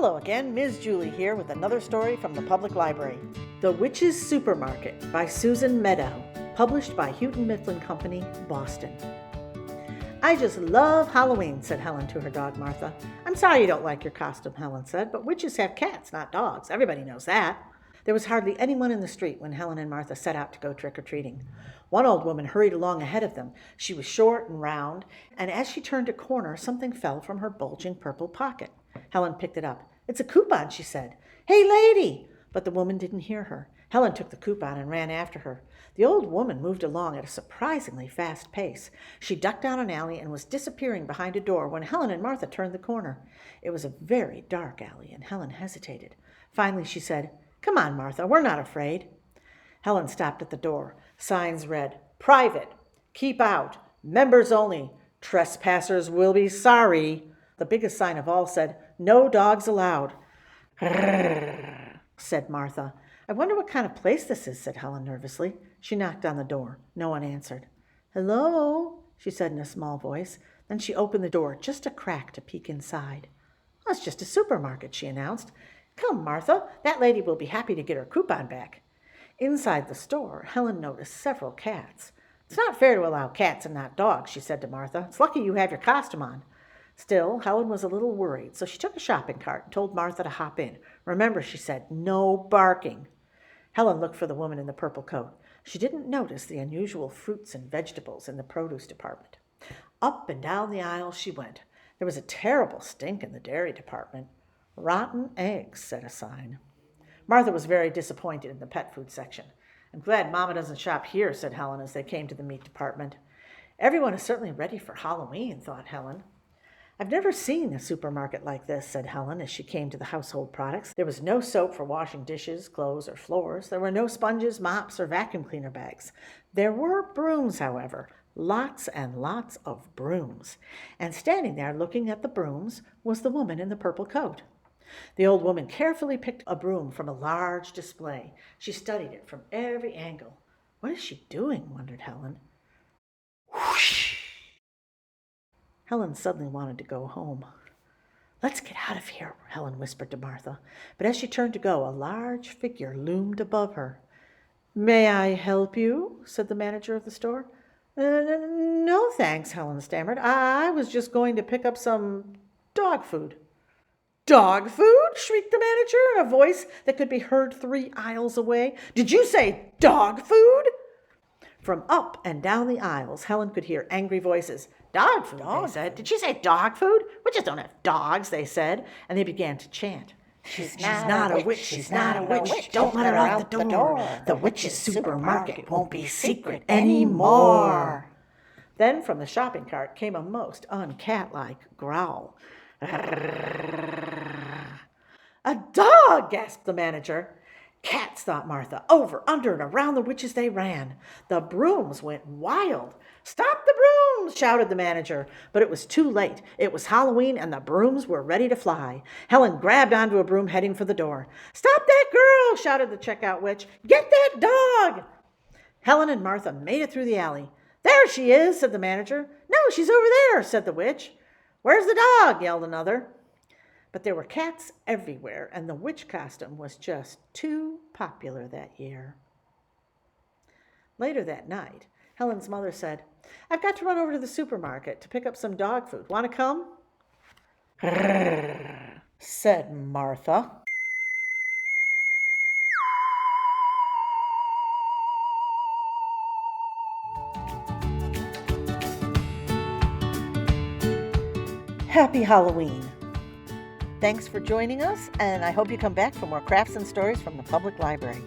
Hello again, Ms. Julie here with another story from the Public Library. The Witch's Supermarket by Susan Maddaugh, published by Houghton Mifflin Company, Boston. I just love Halloween, said Helen to her dog Martha. I'm sorry you don't like your costume, Helen said, but witches have cats, not dogs. Everybody knows that. There was hardly anyone in the street when Helen and Martha set out to go trick-or-treating. One old woman hurried along ahead of them. She was short and round, and as she turned a corner, something fell from her bulging purple pocket. Helen picked it up. It's a coupon, she said. Hey, lady! But the woman didn't hear her. Helen took the coupon and ran after her. The old woman moved along at a surprisingly fast pace. She ducked down an alley and was disappearing behind a door when Helen and Martha turned the corner. It was a very dark alley, and Helen hesitated. Finally, she said, Come on, Martha, we're not afraid. Helen stopped at the door. Signs read, Private, Keep Out, Members Only, Trespassers Will Be Sorry. The biggest sign of all said, No dogs allowed. Said Martha. I wonder what kind of place this is, said Helen nervously. She knocked on the door. No one answered. Hello, she said in a small voice. Then she opened the door just a crack to peek inside. Oh, it's just a supermarket, she announced. Come, Martha, that lady will be happy to get her coupon back. Inside the store, Helen noticed several cats. It's not fair to allow cats and not dogs, she said to Martha. It's lucky you have your costume on. Still, Helen was a little worried, so she took a shopping cart and told Martha to hop in. Remember, she said, no barking. Helen looked for the woman in the purple coat. She didn't notice the unusual fruits and vegetables in the produce department. Up and down the aisle she went. There was a terrible stink in the dairy department. Rotten eggs, said a sign. Martha was very disappointed in the pet food section. I'm glad Mama doesn't shop here, said Helen as they came to the meat department. Everyone is certainly ready for Halloween, thought Helen. I've never seen a supermarket like this, said Helen as she came to the household products. There was no soap for washing dishes, clothes, or floors. There were no sponges, mops, or vacuum cleaner bags. There were brooms, however, lots and lots of brooms. And standing there looking at the brooms was the woman in the purple coat. The old woman carefully picked a broom from a large display. She studied it from every angle. What is she doing, wondered Helen. Whoosh! Helen suddenly wanted to go home. Let's get out of here, Helen whispered to Martha. But as she turned to go, a large figure loomed above her. May I help you? Said the manager of the store. No, thanks, Helen stammered. I was just going to pick up some dog food. Dog food? Shrieked the manager in a voice that could be heard 3 aisles away. Did you say dog food? From up and down the aisles, Helen could hear angry voices. Dog food, they said. Did she say dog food? Witches don't have dogs, they said. And they began to chant. She's not a witch. She's not a witch. Don't let her out the door. The witch's supermarket won't be secret anymore. Then from the shopping cart came a most uncat-like growl. A dog, gasped the manager. Cats, thought Martha. Over, under, and around the witches they ran. The brooms went wild. Stop the brooms, shouted the manager. But it was too late. It was Halloween, and the brooms were ready to fly. Helen grabbed onto a broom, heading for the door. Stop that girl, shouted the checkout witch. Get that dog. Helen and Martha made it through the alley. There she is, said the manager. No, she's over there, said the witch. Where's the dog? Yelled another. But there were cats everywhere, and the witch costume was just too popular that year. Later that night, Helen's mother said, I've got to run over to the supermarket to pick up some dog food. Want to come? Said Martha. Happy Halloween. Thanks for joining us, and I hope you come back for more crafts and stories from the Public Library.